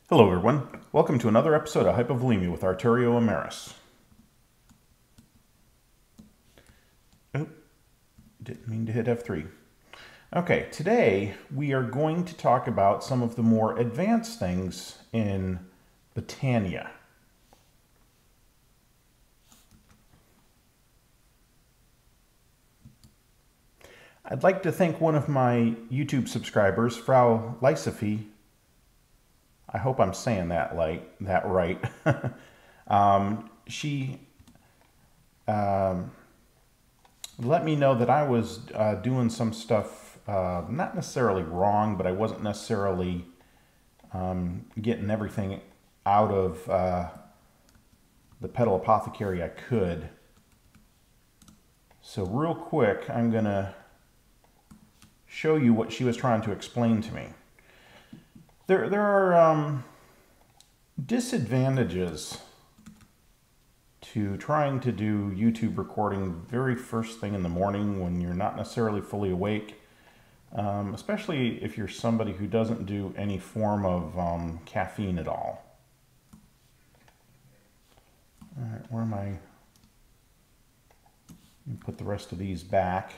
Hello everyone, welcome to another episode of Hypovolemia with Arturio Emerys. Oh, didn't mean to hit F3. Okay, today we are going to talk about some of the more advanced things in Botania. I'd like to thank one of my YouTube subscribers, Frau Lysophie. I hope I'm saying that right. She let me know that I was doing some stuff not necessarily wrong, but I wasn't necessarily getting everything out of the Petal Apothecary I could. So real quick, I'm going to show you what she was trying to explain to me. There are disadvantages to trying to do YouTube recording very first thing in the morning when you're not necessarily fully awake, especially if you're somebody who doesn't do any form of caffeine at all. All right, where am I? Let me put the rest of these back.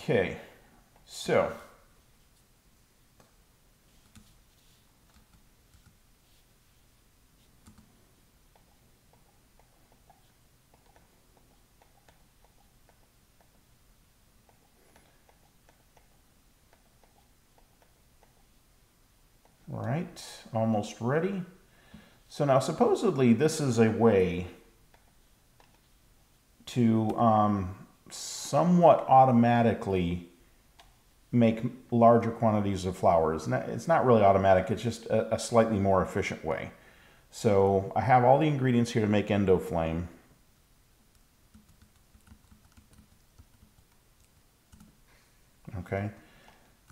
Okay, so all right, almost ready. So now supposedly this is a way to somewhat automatically make larger quantities of flowers. And it's not really automatic, it's just a slightly more efficient way. So I have all the ingredients here to make endoflame. Okay,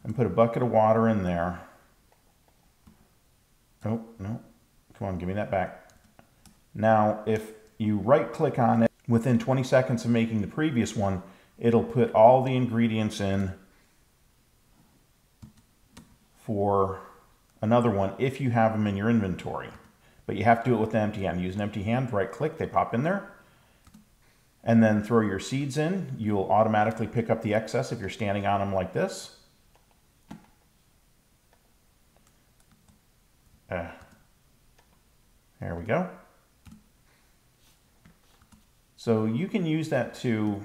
and put a bucket of water in there. Oh, no, come on, give me that back. Now, if you right click on it, within 20 seconds of making the previous one, it'll put all the ingredients in for another one if you have them in your inventory. But you have to do it with an empty hand. Use an empty hand, right click, they pop in there. And then throw your seeds in. You'll automatically pick up the excess if you're standing on them like this. There we go. So you can use that to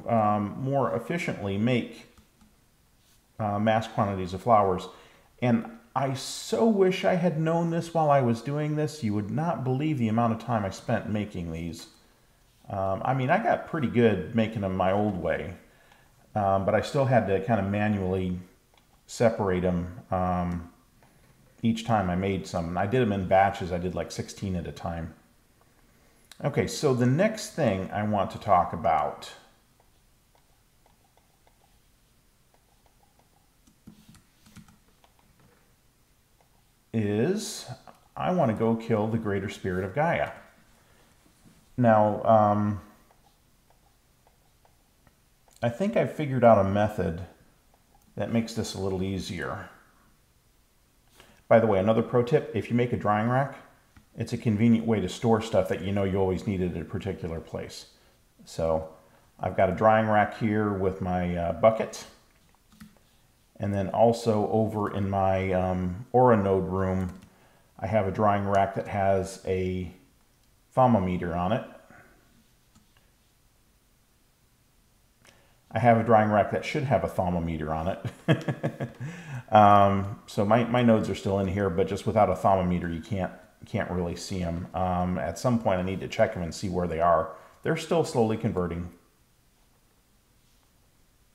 more efficiently make mass quantities of flowers. And I so wish I had known this while I was doing this. You would not believe the amount of time I spent making these. I mean, I got pretty good making them my old way, but I still had to kind of manually separate them each time I made some. And I did them in batches. I did like 16 at a time. Okay, so the next thing I want to talk about is I want to go kill the greater spirit of Gaia. Now, I think I've figured out a method that makes this a little easier. By the way, another pro tip, if you make a drying rack, it's a convenient way to store stuff that you know you always need it at a particular place. So I've got a drying rack here with my bucket. And then also over in my Aura node room, I have a drying rack that has a thermometer on it. I have a drying rack that should have a thermometer on it. So my nodes are still in here, but just without a thermometer, you can't really see them. At some point, I need to check them and see where they are. They're still slowly converting.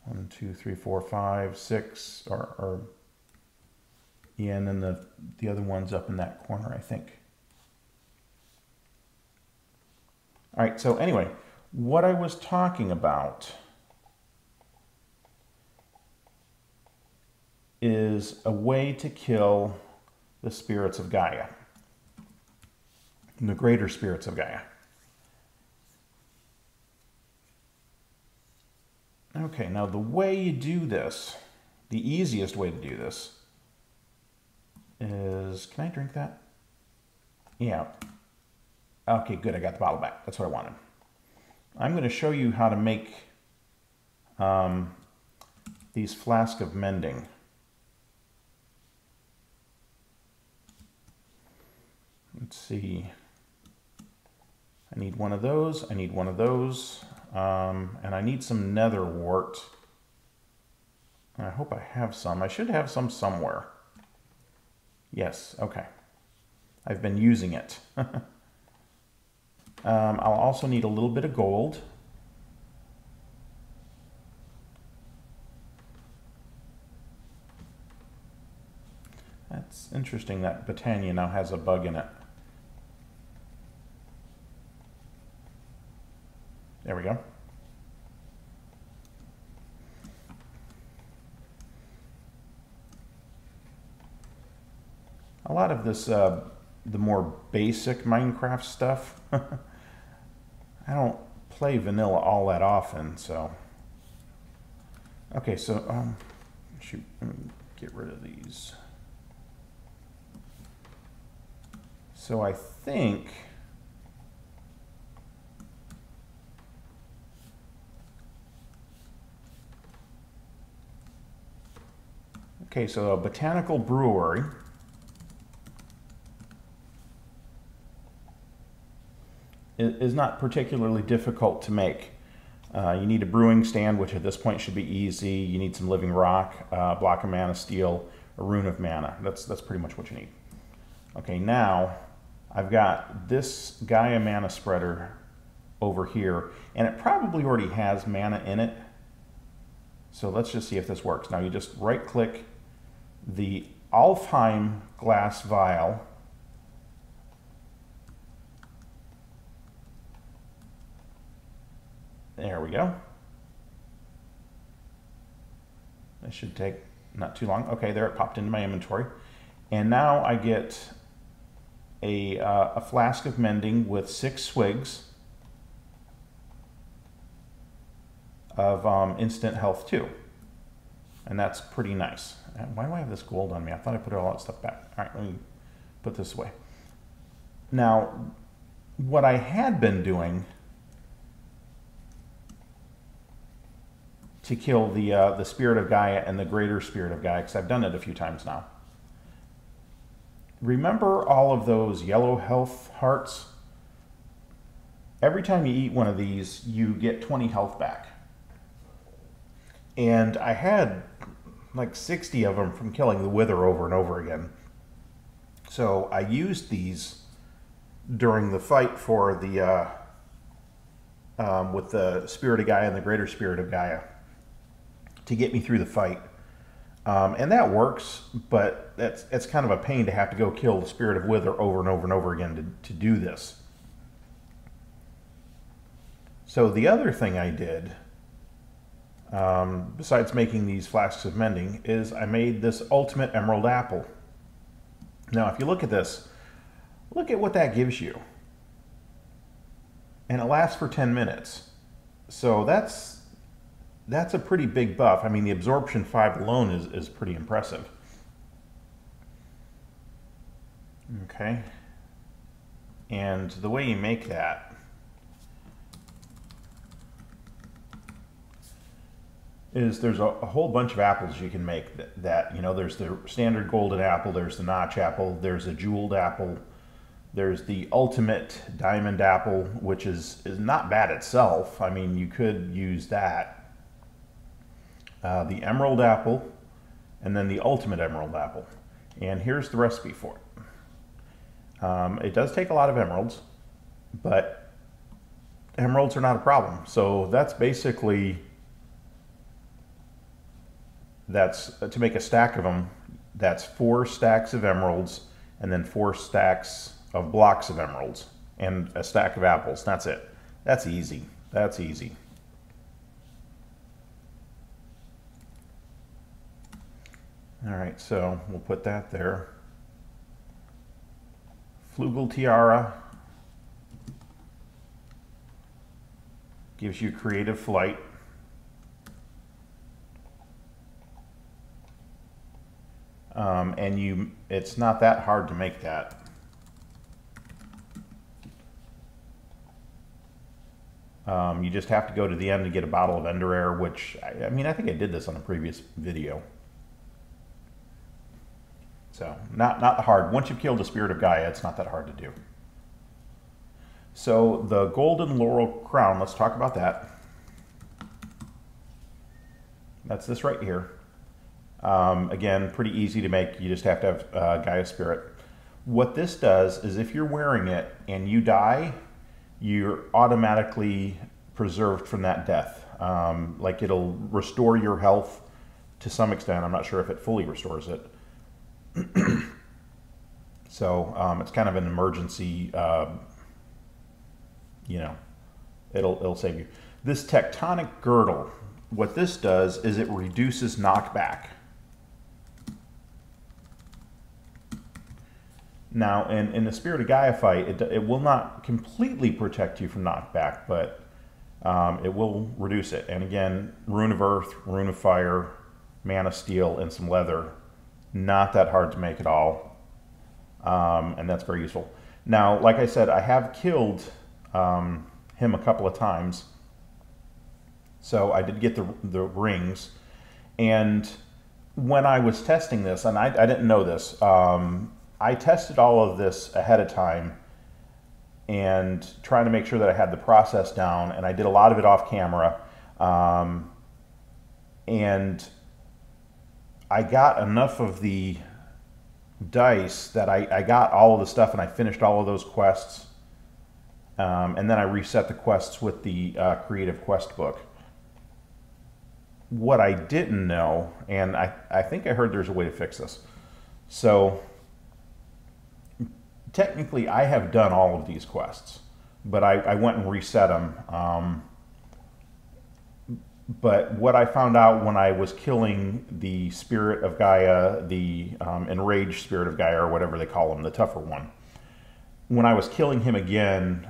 1, 2, 3, 4, 5, 6, yeah, and then the other one's up in that corner, I think. All right, so anyway, what I was talking about is a way to kill the spirits of Gaia, the greater spirits of Gaia. Okay, now the way you do this, the easiest way to do this is, can I drink that? Yeah. Okay, good, I got the bottle back. That's what I wanted. I'm going to show you how to make these flasks of mending. Let's see. I need one of those, I need one of those, and I need some nether wart. I hope I have some. I should have some somewhere. Yes, okay. I've been using it. I'll also need a little bit of gold. That's interesting that Botania now has a bug in it. There we go. A lot of this, the more basic Minecraft stuff, I don't play vanilla all that often, so. Okay, so, shoot, let me get rid of these. So I think okay, so a botanical brewery is not particularly difficult to make. You need a brewing stand, which at this point should be easy. You need some living rock, a block of mana steel, a rune of mana. That's pretty much what you need. Okay, now I've got this Gaia mana spreader over here, and it probably already has mana in it. So let's just see if this works. Now you just right-click the Alfheim glass vial. There we go. This should take not too long. Okay, there it popped into my inventory. And now I get a flask of mending with 6 swigs of instant health 2. And that's pretty nice. Why do I have this gold on me? I thought I put all that stuff back. All right, let me put this away. Now, what I had been doing to kill the spirit of Gaia and the greater spirit of Gaia, because I've done it a few times now. Remember all of those yellow health hearts? Every time you eat one of these, you get 20 health back. And I had like 60 of them from killing the Wither over and over again. So I used these during the fight for the with the spirit of Gaia and the greater spirit of Gaia to get me through the fight. And that works, but it's kind of a pain to have to go kill the spirit of Wither over and over and over again to do this. So the other thing I did, besides making these flasks of mending, is I made this ultimate emerald apple. Now if you look at this, look at what that gives you. And it lasts for 10 minutes. So that's a pretty big buff. I mean, the absorption 5 alone is pretty impressive. Okay. And the way you make that is there's a whole bunch of apples you can make that, you know, there's the standard golden apple, there's the notch apple, there's a jeweled apple, there's the ultimate diamond apple, which is not bad itself. I mean, you could use that. The emerald apple, and then the ultimate emerald apple. And here's the recipe for it. It does take a lot of emeralds, but emeralds are not a problem. So that's basically, to make a stack of them, that's 4 stacks of emeralds, and then 4 stacks of blocks of emeralds, and a stack of apples. That's it. That's easy. That's easy. All right, so we'll put that there. Flugel Tiara gives you creative flight. and it's not that hard to make that. You just have to go to the end to get a bottle of Ender Air, which, I mean, I think I did this on a previous video. So, not hard. Once you've killed the Spirit of Gaia, it's not that hard to do. So, the Golden Laurel Crown, let's talk about that. That's this right here. Again, pretty easy to make. You just have to have Gaia Spirit. What this does is if you're wearing it and you die, you're automatically preserved from that death. Like it'll restore your health to some extent. I'm not sure if it fully restores it. So it's kind of an emergency, you know, it'll save you. This tectonic girdle, what this does is it reduces knockback. Now, in the Spirit of Gaia fight, it will not completely protect you from knockback, but it will reduce it. And again, Rune of Earth, Rune of Fire, Mana Steel, and some leather. Not that hard to make at all. And that's very useful. Now, like I said, I have killed him a couple of times. So I did get the rings. And when I was testing this, and I didn't know this, I tested all of this ahead of time and trying to make sure that I had the process down, and I did a lot of it off camera. And I got enough of the dice that I got all of the stuff and I finished all of those quests. And then I reset the quests with the creative quest book. What I didn't know, and I think I heard there's a way to fix this. So technically, I have done all of these quests, but I went and reset them. But what I found out when I was killing the Spirit of Gaia, the Enraged Spirit of Gaia, or whatever they call him, the tougher one, when I was killing him again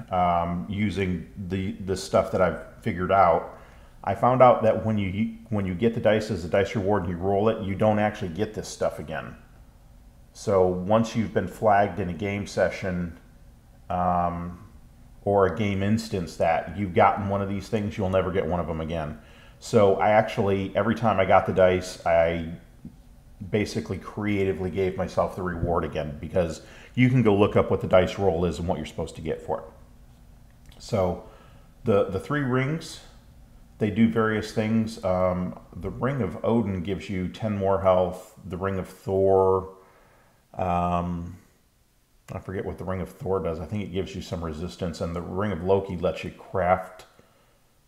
using the stuff that I've figured out, I found out that when you get the dice as a dice reward and you roll it, you don't actually get this stuff again. So once you've been flagged in a game session or a game instance that you've gotten one of these things, you'll never get one of them again. So I actually, every time I got the dice, I basically creatively gave myself the reward again, because you can go look up what the dice roll is and what you're supposed to get for it. So the 3 rings, they do various things. The Ring of Odin gives you 10 more health. The Ring of Thor, I forget what the Ring of Thor does. I think it gives you some resistance. And the Ring of Loki lets you craft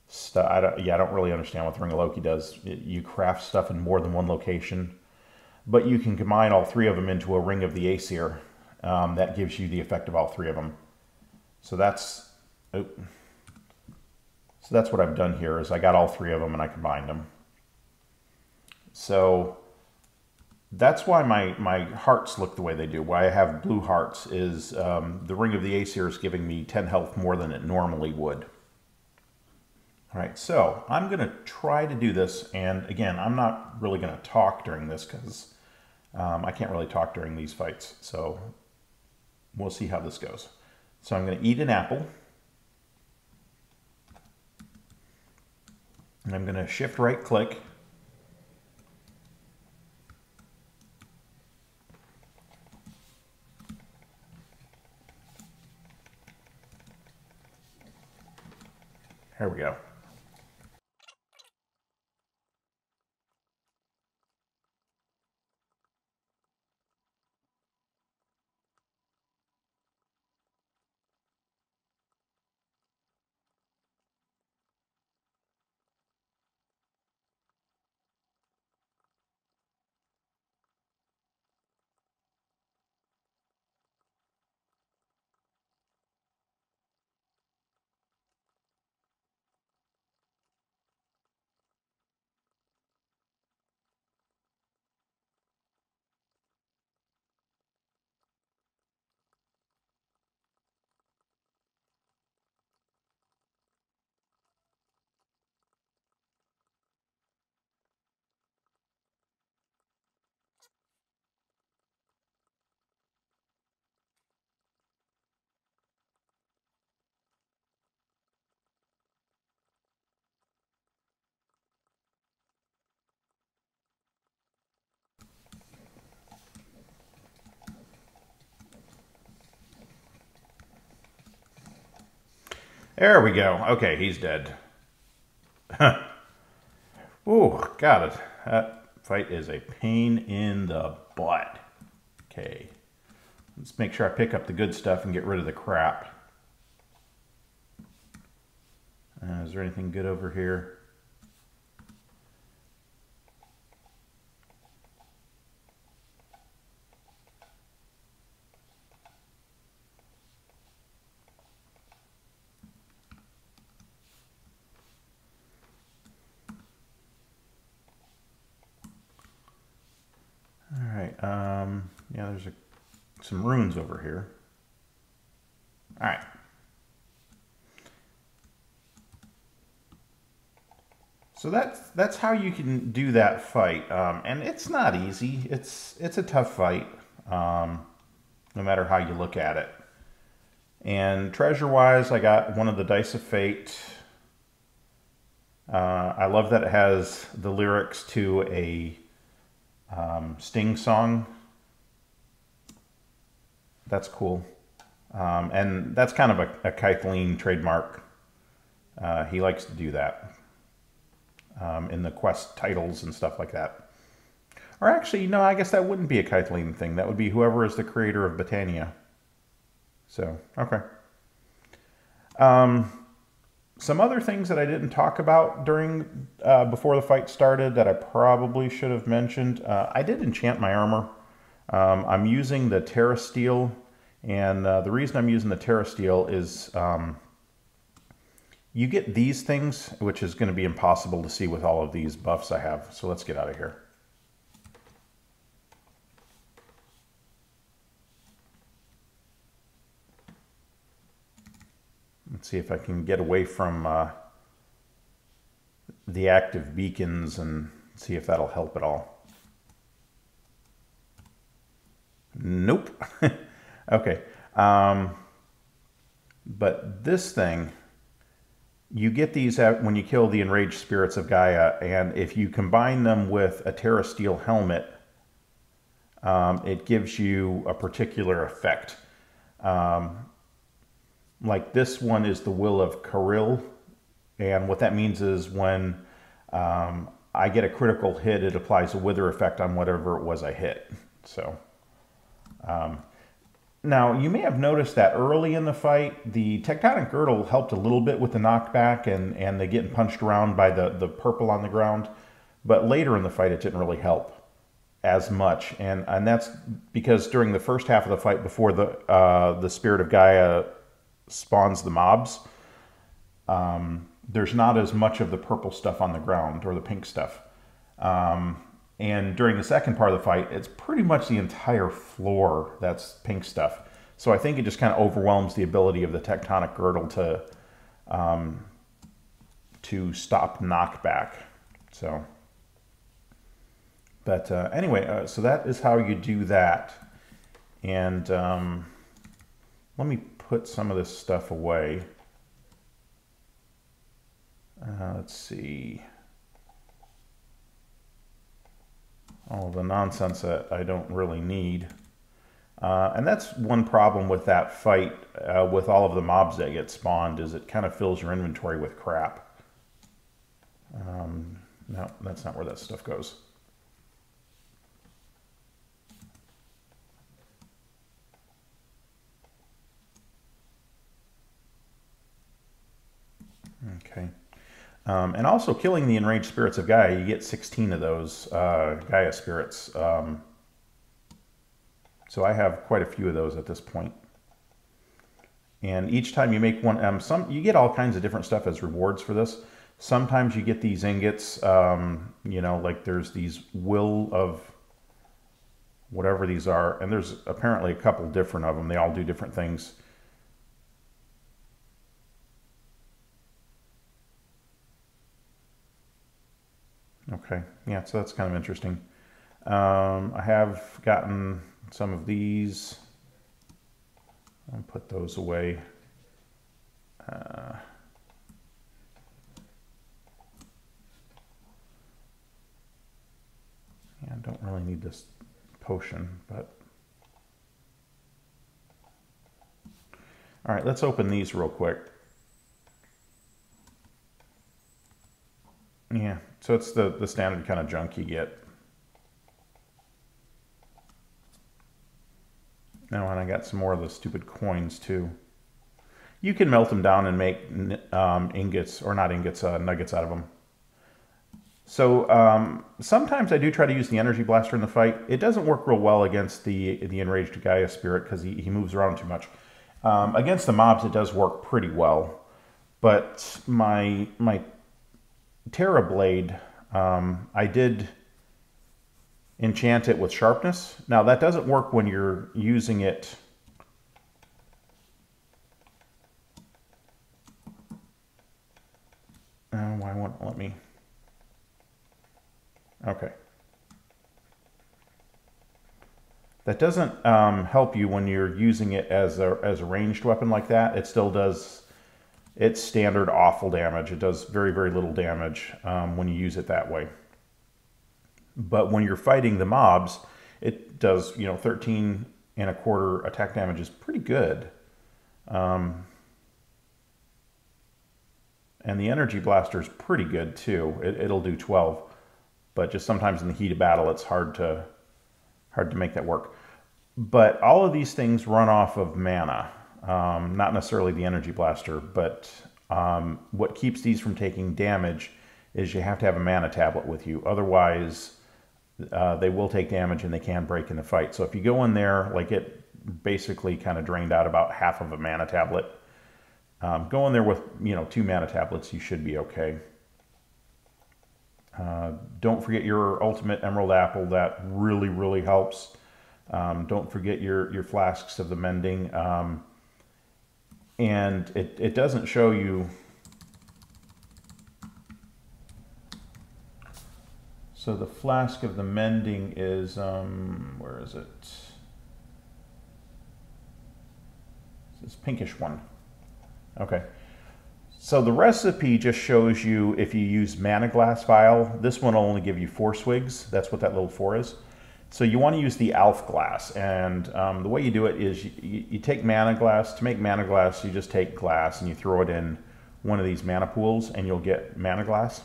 stuff. I don't really understand what the Ring of Loki does. You craft stuff in more than one location. But you can combine all 3 of them into a Ring of the Aesir. That gives you the effect of all 3 of them. So that's what I've done here, is I got all 3 of them and I combined them. So that's why my hearts look the way they do. Why I have blue hearts is the Ring of the Aesir is giving me 10 health more than it normally would. All right, so I'm going to try to do this. And again, I'm not really going to talk during this because I can't really talk during these fights. So we'll see how this goes. So I'm going to eat an apple. And I'm going to shift right click. There we go. There we go. Okay, he's dead. Ooh, got it. That fight is a pain in the butt. Okay. Let's make sure I pick up the good stuff and get rid of the crap. Is there anything good over here? All right. Yeah, there's some runes over here. All right. So that's how you can do that fight, and it's not easy. It's a tough fight, no matter how you look at it. And treasure-wise, I got one of the Dice of Fate. I love that it has the lyrics to a Sting song. That's cool, and that's kind of a Caithleen trademark. He likes to do that. In the quest titles and stuff like that. Or actually, no, I guess that wouldn't be a Caithleen thing. That would be whoever is the creator of Botania. So, okay. Some other things that I didn't talk about during before the fight started that I probably should have mentioned. I did enchant my armor. I'm using the Terra Steel, and the reason I'm using the Terra Steel is you get these things, which is going to be impossible to see with all of these buffs I have. So let's get out of here. Let's see if I can get away from the active beacons and see if that'll help at all. Nope. Okay. But this thing, you get these when you kill the Enraged Spirits of Gaia, and if you combine them with a Terra Steel helmet, it gives you a particular effect. Like this one is the Will of Karil, and what that means is when I get a critical hit, it applies a wither effect on whatever it was I hit. So, now, you may have noticed that early in the fight, the Tectonic Girdle helped a little bit with the knockback and the getting punched around by the purple on the ground. But later in the fight, it didn't really help as much. And that's because during the first half of the fight, before the Spirit of Gaia spawns the mobs, there's not as much of the purple stuff on the ground, or the pink stuff. And during the second part of the fight, it's pretty much the entire floor that's pink stuff. So I think it just kind of overwhelms the ability of the Tectonic Girdle to stop knockback. So, but anyway, so that is how you do that. And let me put some of this stuff away. Let's see. All the nonsense that I don't really need. And that's one problem with that fight, with all of the mobs that get spawned, is it kind of fills your inventory with crap. No, that's not where that stuff goes. Okay. And also killing the Enraged Spirits of Gaia, you get 16 of those Gaia spirits. So I have quite a few of those at this point. And each time you make one, you get all kinds of different stuff as rewards for this. Sometimes you get these ingots, you know, like there's these will of whatever these are. And there's apparently a couple different of them. They all do different things. Okay, yeah, so that's kind of interesting. I have gotten some of these. I'll put those away. Yeah, I don't really need this potion, but... All right, let's open these real quick. Yeah, so it's the standard kind of junk you get. Now, and I got some more of the stupid coins too. You can melt them down and make ingots, or not ingots, nuggets out of them. So sometimes I do try to use the energy blaster in the fight. It doesn't work real well against the enraged Gaia spirit because he moves around too much. Against the mobs, it does work pretty well. But my Terra Blade, I did enchant it with sharpness. Now that doesn't work when you're using it. Why won't it let me? Okay. That doesn't help you when you're using it as a ranged weapon like that. It still does its standard awful damage. It does very, very little damage when you use it that way. But when you're fighting the mobs, it does, 13.25 attack damage is pretty good. And the energy blaster is pretty good too. It'll do 12. But just sometimes in the heat of battle, it's hard to make that work. But all of these things run off of mana, not necessarily the energy blaster, but what keeps these from taking damage is you have to have a mana tablet with you. Otherwise, they will take damage and they can break in the fight. So if you go in there, like it basically kind of drained out about half of a mana tablet. Go in there with 2 mana tablets, you should be okay. Don't forget your ultimate Emerald Apple. That really, really helps. Don't forget your flasks of the mending. And it doesn't show you. So the flask of the mending is, where is it? It's this pinkish one. Okay. So the recipe just shows you if you use mana glass vial. This one will only give you 4 swigs. That's what that little 4 is. So you want to use the Alf glass, and the way you do it is you take mana glass. To make mana glass, you just take glass and you throw it in one of these mana pools, and you'll get mana glass.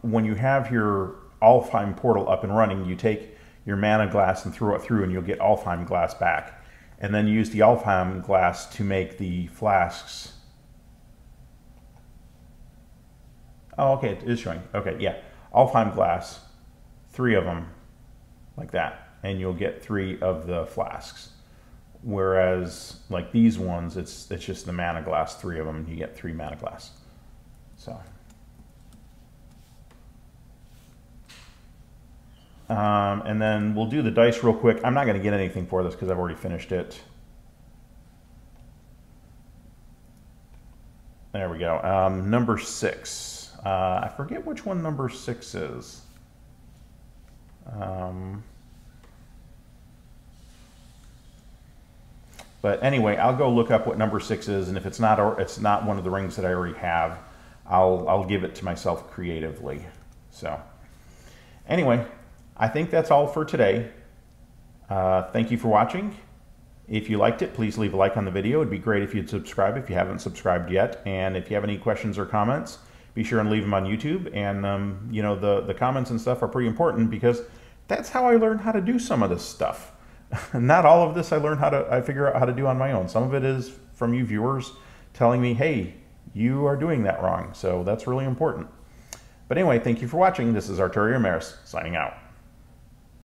When you have your Alfheim portal up and running, you take your mana glass and throw it through, and you'll get Alfheim glass back. And then use the Alfheim glass to make the flasks. Oh, okay, it is showing. Okay, yeah. Alfheim glass, 3 of them, like that. And you'll get 3 of the flasks. Whereas, like these ones, it's just the mana glass, 3 of them, and you get 3 mana glass. So. And then we'll do the dice real quick. I'm not going to get anything for this because I've already finished it. There we go. Number 6. I forget which one number 6 is. But anyway, I'll go look up what number 6 is, and if it's not one of the rings that I already have, I'll give it to myself creatively. So anyway, I think that's all for today. Thank you for watching. If you liked it, please leave a like on the video. It'd be great if you'd subscribe if you haven't subscribed yet. And if you have any questions or comments, be sure and leave them on YouTube. And, the comments and stuff are pretty important because that's how I learned how to do some of this stuff. Not all of this I figure out how to do on my own. Some of it is from you viewers telling me, hey, you are doing that wrong. So that's really important. But anyway, thank you for watching. This is Arturio Emerys, signing out.